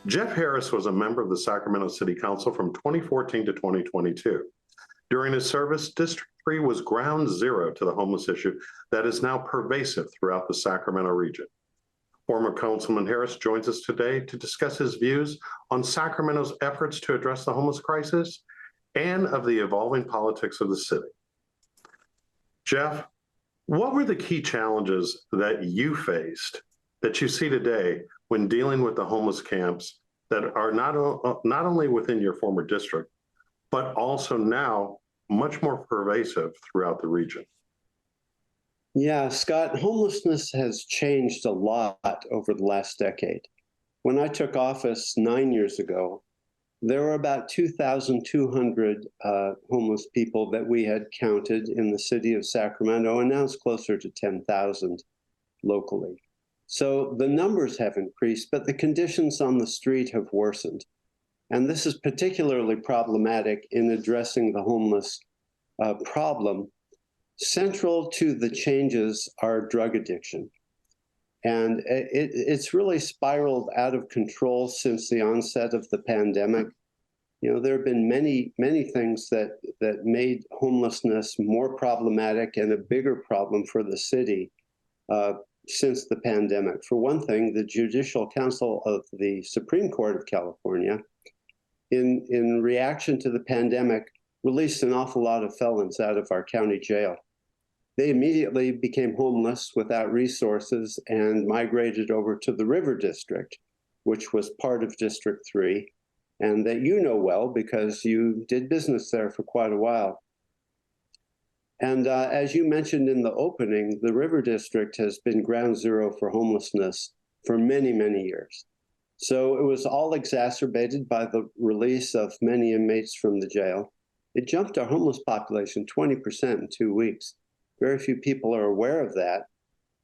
Jeff Harris was a member of the Sacramento City Council from 2014 to 2022. During his service, District 3 was ground zero to the homeless issue that is now pervasive throughout the Sacramento region. Former Councilman Harris joins us today to discuss his views on Sacramento's efforts to address the homeless crisis and of the evolving politics of the city. Jeff, what were the key challenges that you faced that you see today when dealing with the homeless camps that are not only within your former district, but also now much more pervasive throughout the region? Yeah, Scott, homelessness has changed a lot over the last decade. When I took office 9 years ago, there were about 2,200 homeless people that we had counted in the city of Sacramento, and now it's closer to 10,000 locally. So the numbers have increased, but the conditions on the street have worsened. And this is particularly problematic in addressing the homeless problem. Central to the changes are drug addiction. And it's really spiraled out of control since the onset of the pandemic. You know, there have been many things that made homelessness more problematic and a bigger problem for the city since the pandemic. For one thing, the Judicial Council of the Supreme Court of California, in reaction to the pandemic, released an awful lot of felons out of our county jail. They immediately became homeless without resources and migrated over to the River District, which was part of District 3, and that you know well because you did business there for quite a while. And as you mentioned in the opening, the River District has been ground zero for homelessness for many, many years. So it was all exacerbated by the release of many inmates from the jail. It jumped our homeless population 20% in 2 weeks. Very few people are aware of that.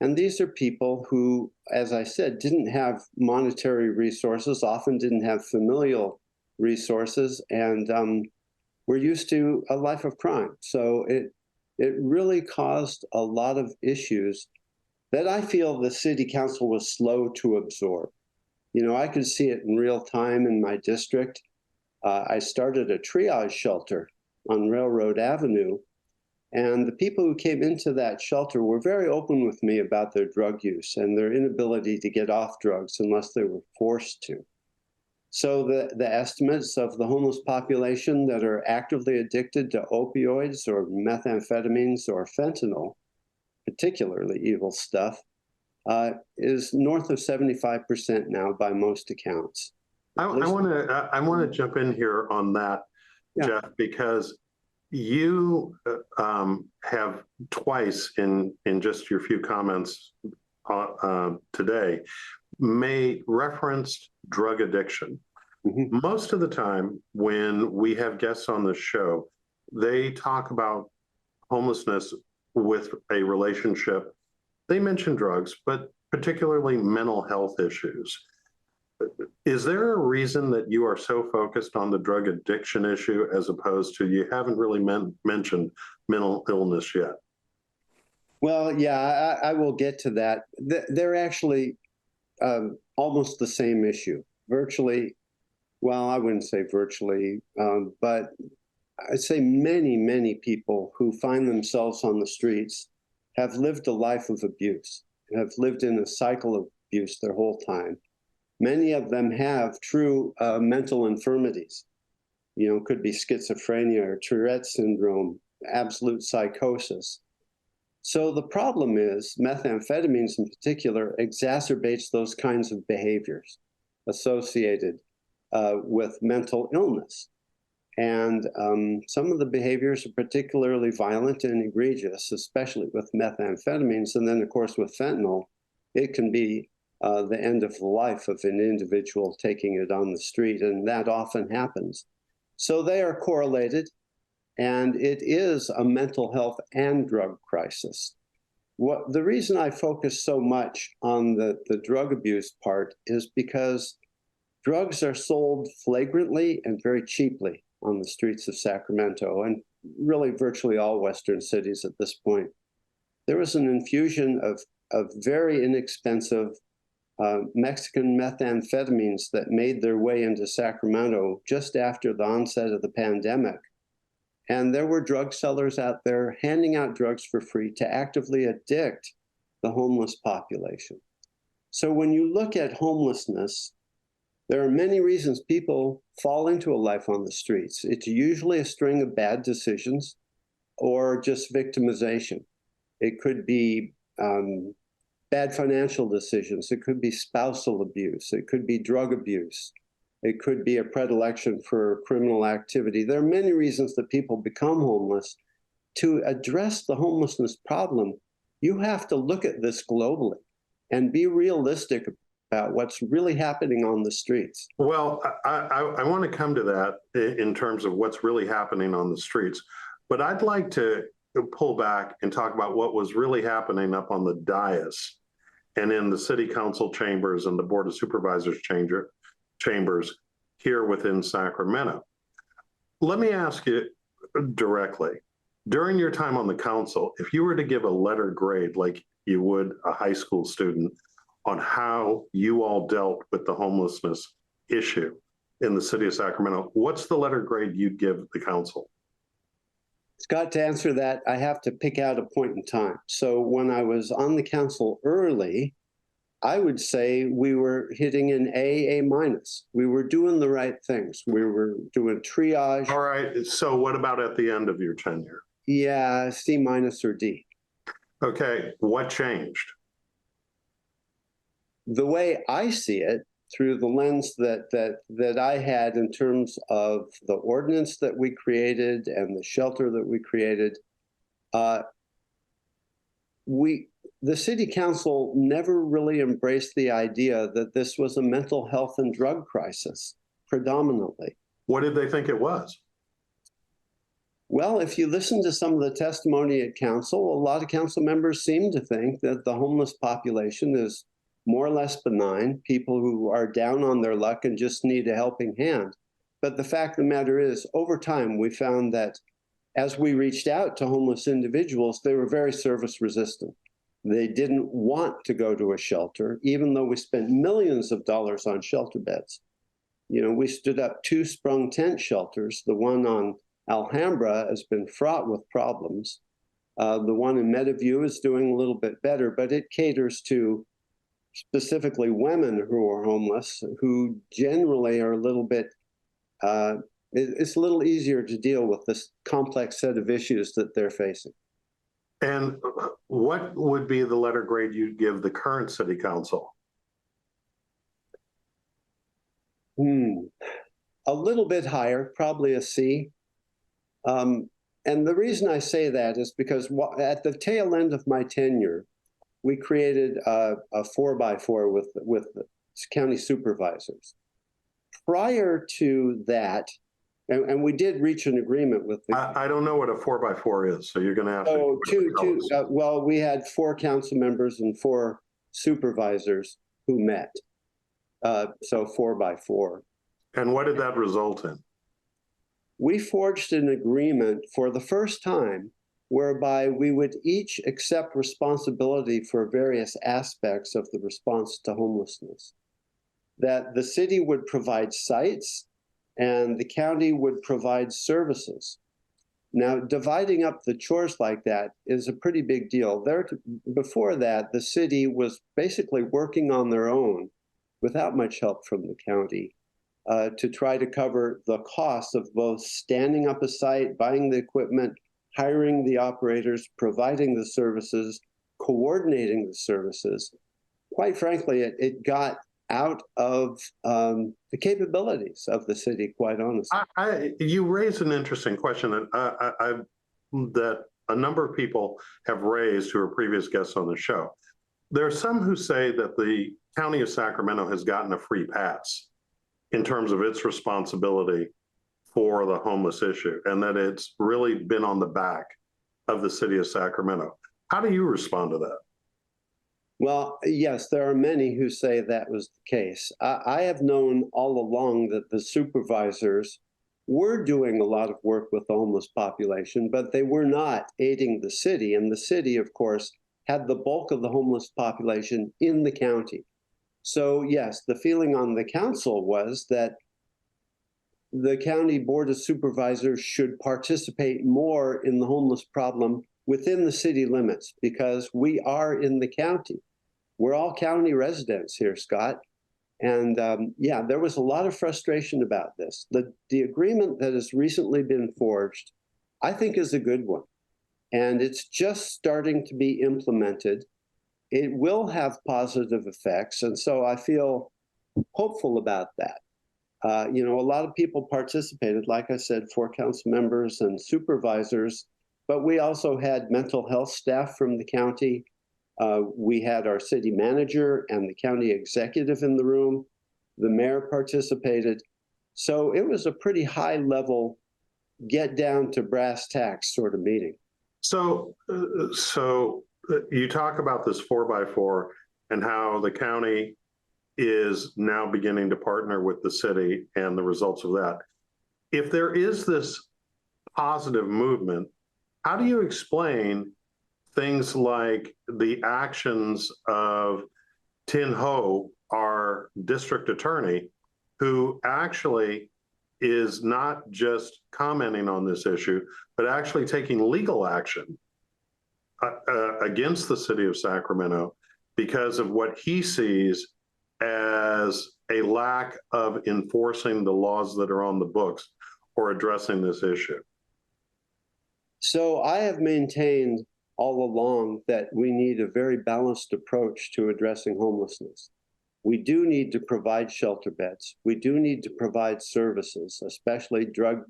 And these are people who, as I said, didn't have monetary resources, often didn't have familial resources, and were used to a life of crime. So it really caused a lot of issues that I feel the city council was slow to absorb. You know, I could see it in real time in my district. I started a triage shelter on Railroad Avenue, and the people who came into that shelter were very open with me about their drug use and their inability to get off drugs unless they were forced to. So the estimates of the homeless population that are actively addicted to opioids or methamphetamines or fentanyl, particularly evil stuff, is north of 75% now by most accounts. I want to jump in here on that, yeah, Jeff, because you have twice in just your few comments today referenced drug addiction. Mm-hmm. Most of the time when we have guests on the show, they talk about homelessness with a relationship. They mention drugs, but particularly mental health issues. Is there a reason that you are so focused on the drug addiction issue as opposed to you haven't really mentioned mental illness yet? Well, yeah, I will get to that. They're actually almost the same issue. Virtually, well, I wouldn't say virtually, but I'd say many people who find themselves on the streets have lived a life of abuse, have lived in a cycle of abuse their whole time. Many of them have true mental infirmities. You know, could be schizophrenia or Tourette syndrome, absolute psychosis. So the problem is methamphetamines in particular exacerbates those kinds of behaviors associated with mental illness. And some of the behaviors are particularly violent and egregious, especially with methamphetamines. And then, of course, with fentanyl, it can be the end of the life of an individual taking it on the street, and that often happens. So they are correlated, and it is a mental health and drug crisis. The reason I focus so much on the drug abuse part is because drugs are sold flagrantly and very cheaply on the streets of Sacramento, and really virtually all Western cities at this point. There was an infusion of very inexpensive Mexican methamphetamines that made their way into Sacramento just after the onset of the pandemic. And there were drug sellers out there handing out drugs for free to actively addict the homeless population. So when you look at homelessness, there are many reasons people fall into a life on the streets. It's usually a string of bad decisions or just victimization. It could be bad financial decisions. It could be spousal abuse. It could be drug abuse. It could be a predilection for criminal activity. There are many reasons that people become homeless. To address the homelessness problem, you have to look at this globally and be realistic about what's really happening on the streets. Well, I want to come to that in terms of what's really happening on the streets, but I'd like to pull back and talk about what was really happening up on the dais and in the city council chambers and the board of supervisors chambers here within Sacramento. Let me ask you directly, during your time on the council, if you were to give a letter grade like you would a high school student on how you all dealt with the homelessness issue in the city of Sacramento, what's the letter grade you'd give the council? Scott, to answer that, I have to pick out a point in time. So when I was on the council early, I would say we were hitting an A minus. We were doing the right things. We were doing triage. All right. So what about at the end of your tenure? Yeah, C minus or D. Okay. What changed? The way I see it, through the lens that I had in terms of the ordinance that we created and the shelter that we created, the city council never really embraced the idea that this was a mental health and drug crisis, predominantly. What did they think it was? Well, if you listen to some of the testimony at council, a lot of council members seem to think that the homeless population is more or less benign, people who are down on their luck and just need a helping hand. But the fact of the matter is, over time, we found that as we reached out to homeless individuals, they were very service resistant. They didn't want to go to a shelter, even though we spent millions of dollars on shelter beds. You know, we stood up 2 sprung tent shelters. The one on Alhambra has been fraught with problems. The one in Meadowview is doing a little bit better, but it caters to specifically women who are homeless, who generally are a little bit, it's a little easier to deal with this complex set of issues that they're facing. And what would be the letter grade you'd give the current city council? A little bit higher, probably a C. And the reason I say that is because at the tail end of my tenure, we created a 4x4 with county supervisors. Prior to that, and we did reach an agreement with the— I don't know what a 4x4 is, so you're going to have to— well, we had 4 council members and 4 supervisors who met. So 4x4. And what did that result in? We forged an agreement for the first time whereby we would each accept responsibility for various aspects of the response to homelessness. That the city would provide sites and the county would provide services. Now, dividing up the chores like that is a pretty big deal. Before that, the city was basically working on their own without much help from the county to try to cover the cost of both standing up a site, buying the equipment, hiring the operators, providing the services, coordinating the services. Quite frankly, it got out of the capabilities of the city, quite honestly. You raised an interesting question that a number of people have raised who are previous guests on the show. There are some who say that the county of Sacramento has gotten a free pass in terms of its responsibility for the homeless issue, and that it's really been on the back of the city of Sacramento. How do you respond to that? Well, yes, there are many who say that was the case. I have known all along that the supervisors were doing a lot of work with the homeless population, but they were not aiding the city. And the city, of course, had the bulk of the homeless population in the county. So yes, the feeling on the council was that the county board of supervisors should participate more in the homeless problem within the city limits, because we are in the county. We're all county residents here, Scott. And yeah, there was a lot of frustration about this. The agreement that has recently been forged, I think, is a good one. And it's just starting to be implemented. It will have positive effects. And so I feel hopeful about that. You know, a lot of people participated, like I said, 4 council members and supervisors, but we also had mental health staff from the county. We had our city manager and the county executive in the room. The mayor participated. So it was a pretty high level, get down to brass tacks sort of meeting. So you talk about this 4x4 and how the county is now beginning to partner with the city and the results of that. If there is this positive movement, how do you explain things like the actions of Tin Ho, our district attorney, who actually is not just commenting on this issue, but actually taking legal action against the city of Sacramento because of what he sees as a lack of enforcing the laws that are on the books or addressing this issue? So I have maintained all along that we need a very balanced approach to addressing homelessness. We do need to provide shelter beds. We do need to provide services, especially drug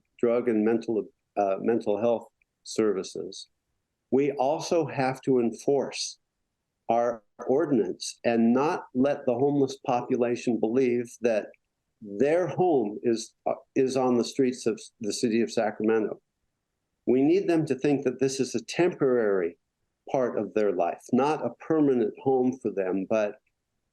and mental health services. We also have to enforce our ordinance and not let the homeless population believe that their home is on the streets of the city of Sacramento. We need them to think that this is a temporary part of their life, not a permanent home for them. But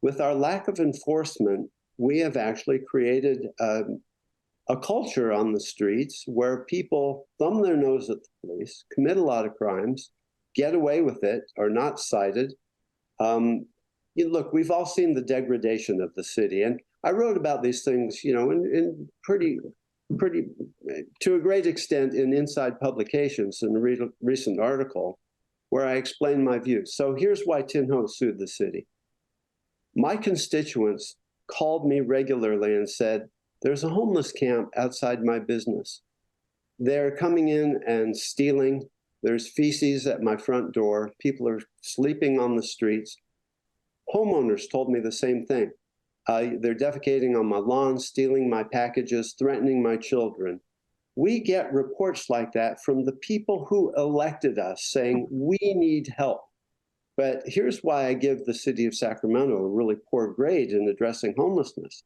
with our lack of enforcement, we have actually created a culture on the streets where people thumb their nose at the police, commit a lot of crimes, get away with it, are not cited. Look, we've all seen the degradation of the city, and I wrote about these things, you know, in pretty to a great extent in Inside Publications in a recent article where I explained my views. So here's why Tin Ho sued the city. My constituents called me regularly and said, there's a homeless camp outside my business. They're coming in and stealing. There's feces at my front door. People are sleeping on the streets. Homeowners told me the same thing. They're defecating on my lawn, stealing my packages, threatening my children. We get reports like that from the people who elected us saying, we need help. But here's why I give the city of Sacramento a really poor grade in addressing homelessness.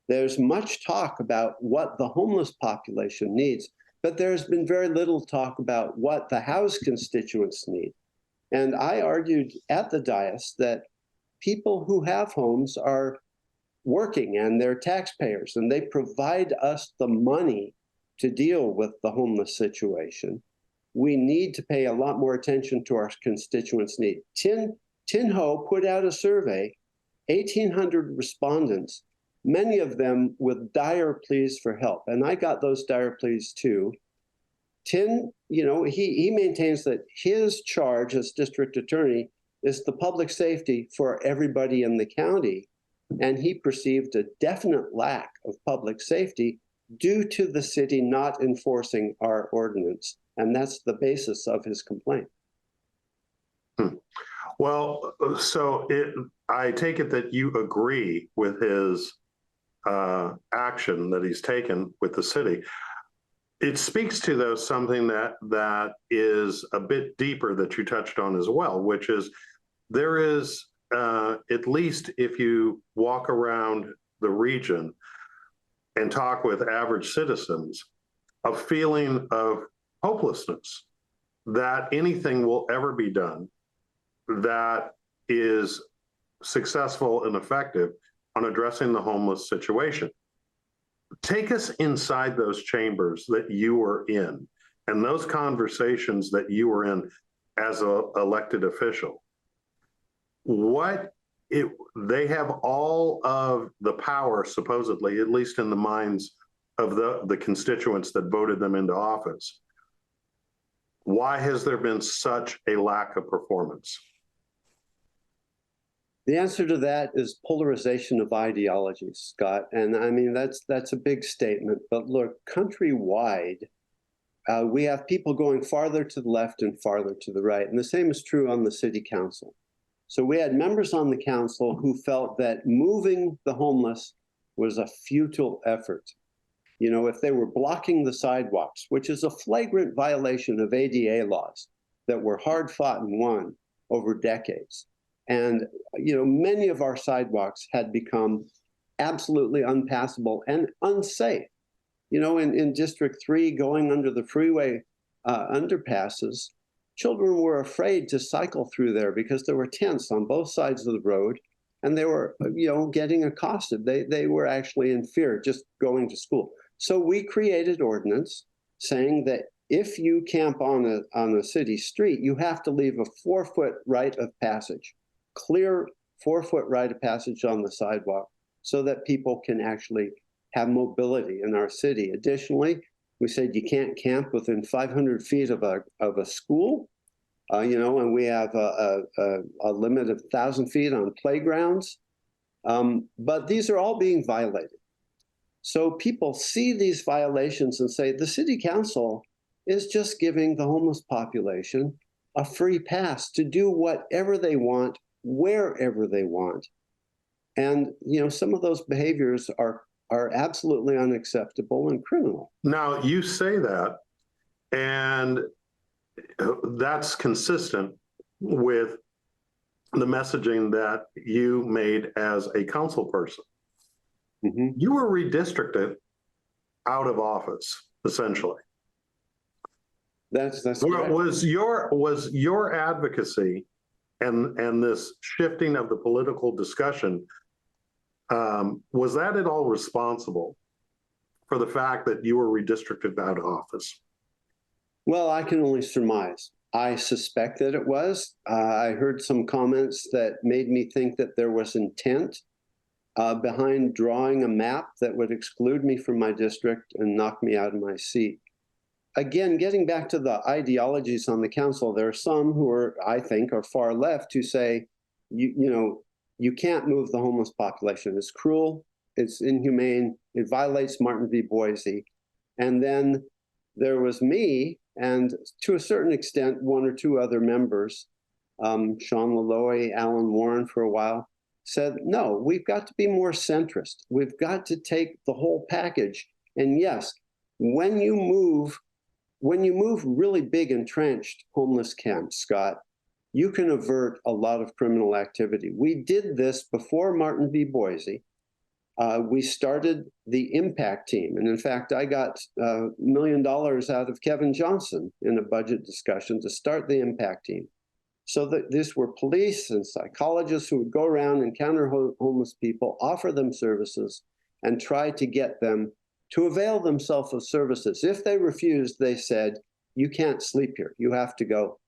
There's much talk about what the homeless population needs, but there's been very little talk about what the housed constituents need. And I argued at the dais that people who have homes are working and they're taxpayers and they provide us the money to deal with the homeless situation. We need to pay a lot more attention to our constituents' needs. Tin Ho put out a survey, 1,800 respondents, many of them with dire pleas for help. And I got those dire pleas too. Tin, you know, he maintains that his charge as district attorney is the public safety for everybody in the county. And he perceived a definite lack of public safety due to the city not enforcing our ordinance. And that's the basis of his complaint. Well, so I take it that you agree with his action that he's taken with the city. It speaks to, though, something that is a bit deeper that you touched on as well, which is there is, at least if you walk around the region and talk with average citizens, a feeling of hopelessness that anything will ever be done that is successful and effective on addressing the homeless situation. Take us inside those chambers that you were in and those conversations that you were in as an elected official. What they have all of the power, supposedly, at least in the minds of the constituents that voted them into office. Why has there been such a lack of performance? The answer to that is polarization of ideologies, Scott. And I mean, that's a big statement. But look, countrywide, we have people going farther to the left and farther to the right. And the same is true on the city council. So we had members on the council who felt that moving the homeless was a futile effort. You know, if they were blocking the sidewalks, which is a flagrant violation of ADA laws that were hard fought and won over decades. And, you know, many of our sidewalks had become absolutely unpassable and unsafe. You know, in District 3, going under the freeway underpasses, children were afraid to cycle through there because there were tents on both sides of the road, and they were, you know, getting accosted. They were actually in fear just going to school. So we created ordinance saying that if you camp on a city street, you have to leave a 4-foot right of passage, clear 4-foot right of passage on the sidewalk, so that people can actually have mobility in our city. Additionally, we said you can't camp within 500 feet of a school, you know, and we have a limit of 1,000 feet on playgrounds. But these are all being violated. So people see these violations and say the city council is just giving the homeless population a free pass to do whatever they want, wherever they want. And, you know, some of those behaviors are absolutely unacceptable and criminal. Now, you say that, and that's consistent with the messaging that you made as a council person. Mm-hmm. You were redistricted out of office, essentially. That's correct. Was your advocacy and this shifting of the political discussion, was that at all responsible for the fact that you were redistricted out of office? Well, I can only surmise. I suspect that it was. I heard some comments that made me think that there was intent behind drawing a map that would exclude me from my district and knock me out of my seat. Again, getting back to the ideologies on the council, there are some who are, I think, are far left who say, you know, you can't move the homeless population. It's cruel, it's inhumane, it violates Martin v. Boise. And then there was me, and to a certain extent, 1 or 2 other members, Sean Laloy, Alan Warren for a while, said, no, we've got to be more centrist. We've got to take the whole package. And yes, when you move really big entrenched homeless camps, Scott, you can avert a lot of criminal activity. We did this before Martin v. Boise. We started the impact team. And in fact, I got $1 million out of Kevin Johnson in a budget discussion to start the impact team. So that these were police and psychologists who would go around, encounter homeless people, offer them services, and try to get them to avail themselves of services. If they refused, they said, you can't sleep here, you have to go.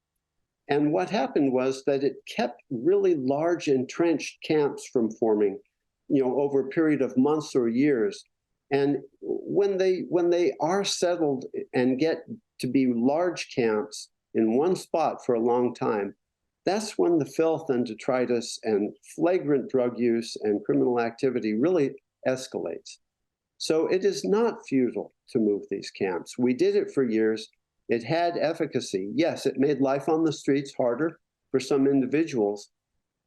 And what happened was that it kept really large entrenched camps from forming, you know, over a period of months or years. And when they are settled and get to be large camps in one spot for a long time, that's when the filth and detritus and flagrant drug use and criminal activity really escalates. So it is not futile to move these camps. We did it for years. It had efficacy. Yes, it made life on the streets harder for some individuals,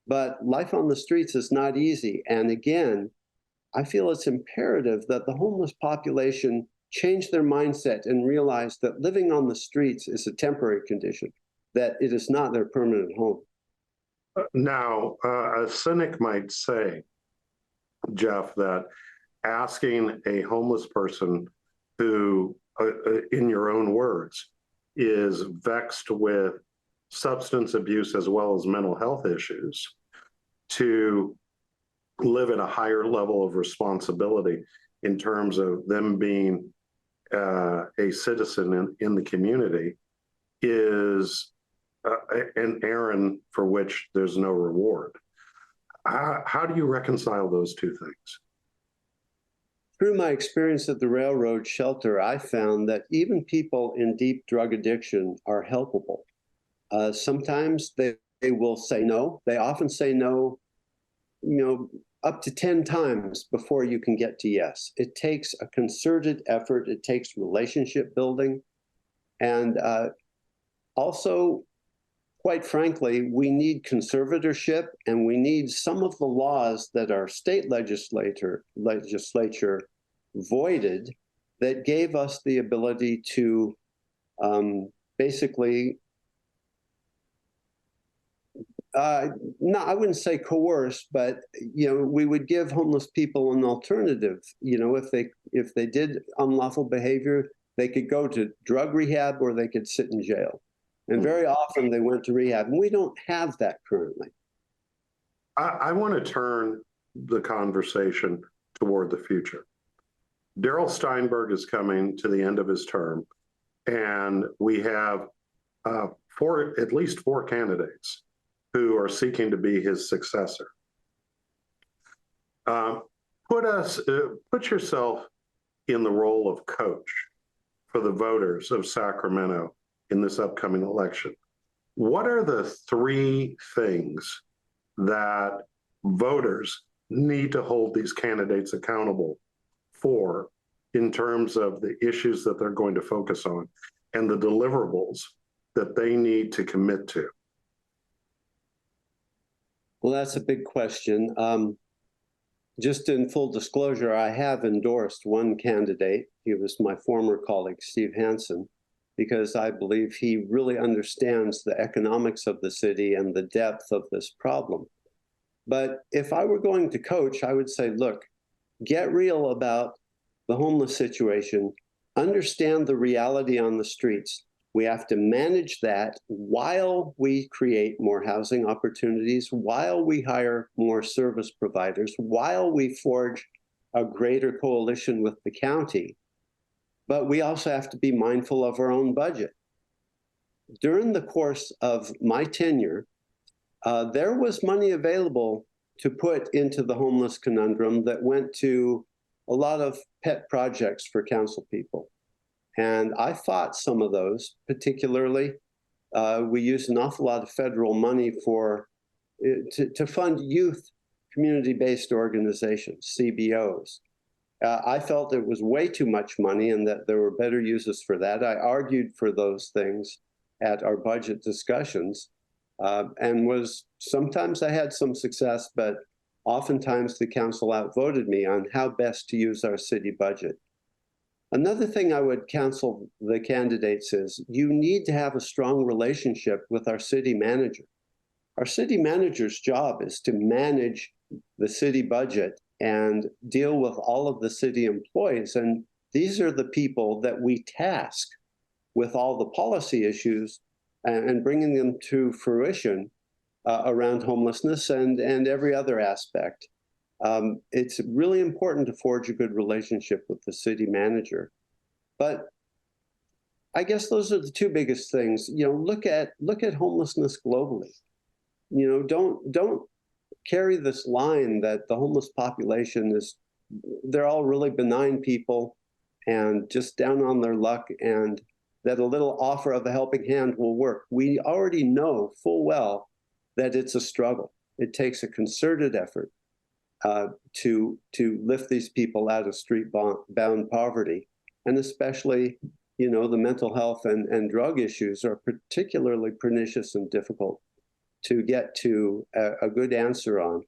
but life on the streets is not easy. And again, I feel it's imperative that the homeless population change their mindset and realize that living on the streets is a temporary condition, that it is not their permanent home. Now, a cynic might say, Jeff, that asking a homeless person who, in your own words, is vexed with substance abuse as well as mental health issues to live at a higher level of responsibility in terms of them being a citizen in the community is an errand for which there's no reward. How do you reconcile those two things? Through my experience at the railroad shelter, I found that even people in deep drug addiction are helpable. Sometimes they will say no. They often say no, up to 10 times before you can get to yes. It takes a concerted effort. It takes relationship building. And also, quite frankly, we need conservatorship, and we need some of the laws that our state legislature voided that gave us the ability to basically, no, I wouldn't say coerce, but we would give homeless people an alternative. If they did unlawful behavior, they could go to drug rehab or they could sit in jail. And very often they went to rehab, and we don't have that currently. I want to turn the conversation toward the future. Darrell Steinberg is coming to the end of his term, and we have at least four candidates who are seeking to be his successor. Put yourself in the role of coach for the voters of Sacramento in this upcoming election. What are the three things that voters need to hold these candidates accountable for in terms of the issues that they're going to focus on and the deliverables that they need to commit to? Well, that's a big question. Just in full disclosure, I have endorsed one candidate. He was my former colleague, Steve Hansen, because I believe he really understands the economics of the city and the depth of this problem. But if I were going to coach, I would say, look, get real about the homeless situation, understand the reality on the streets. We have to manage that while we create more housing opportunities, while we hire more service providers, while we forge a greater coalition with the county. But we also have to be mindful of our own budget. During the course of my tenure, there was money available to put into the homeless conundrum that went to a lot of pet projects for council people. And I fought some of those, particularly. We used an awful lot of federal money to fund youth community-based organizations, CBOs. I felt it was way too much money and that there were better uses for that. I argued for those things at our budget discussions, and sometimes I had some success, but oftentimes the council outvoted me on how best to use our city budget. Another thing I would counsel the candidates is you need to have a strong relationship with our city manager. Our city manager's job is to manage the city budget and deal with all of the city employees. And these are the people that we task with all the policy issues and bringing them to fruition around homelessness and every other aspect. It's really important to forge a good relationship with the city manager. But I guess those are the two biggest things. Look at homelessness globally. Don't carry this line that the homeless population they're all really benign people and just down on their luck, and that a little offer of a helping hand will work. We already know full well that it's a struggle. It takes a concerted effort to lift these people out of street-bound poverty. And especially, the mental health and drug issues are particularly pernicious and difficult to get to a good answer on.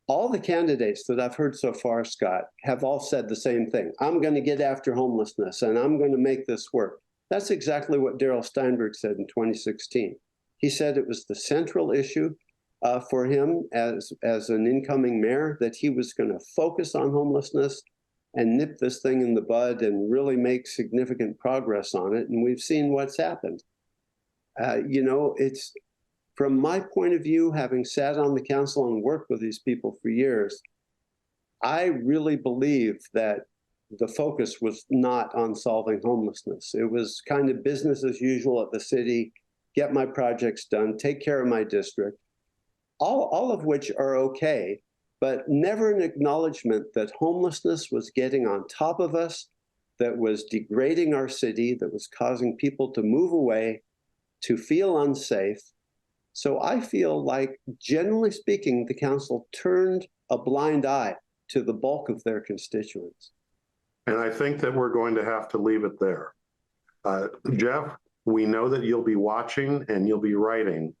All the candidates that I've heard so far, Scott, have all said the same thing. I'm going to get after homelessness and I'm going to make this work. That's exactly what Darrell Steinberg said in 2016. He said it was the central issue for him as an incoming mayor, that he was going to focus on homelessness and nip this thing in the bud and really make significant progress on it. And we've seen what's happened. It's, from my point of view, having sat on the council and worked with these people for years, I really believe that the focus was not on solving homelessness. It was kind of business as usual at the city, get my projects done, take care of my district. all of which are okay, but never an acknowledgement that homelessness was getting on top of us, that was degrading our city, that was causing people to move away, to feel unsafe. So I feel like, generally speaking, the council turned a blind eye to the bulk of their constituents. And I think that we're going to have to leave it there. Jeff, we know that you'll be watching and you'll be writing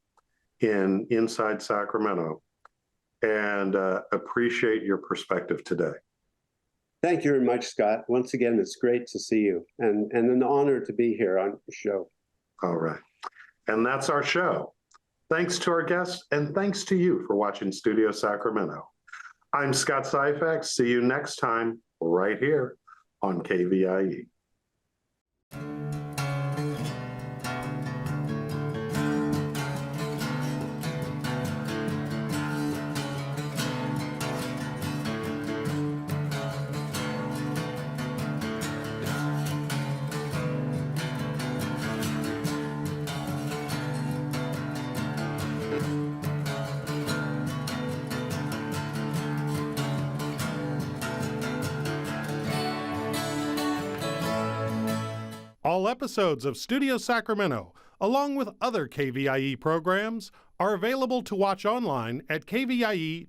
in Inside Sacramento, and appreciate your perspective today. Thank you very much, Scott. Once again, it's great to see you, and an honor to be here on your show. All right. And that's our show. Thanks to our guests, and thanks to you for watching Studio Sacramento. I'm Scott Syphax. See you next time right here on KVIE. All episodes of Studio Sacramento, along with other KVIE programs, are available to watch online at kvie.org/video.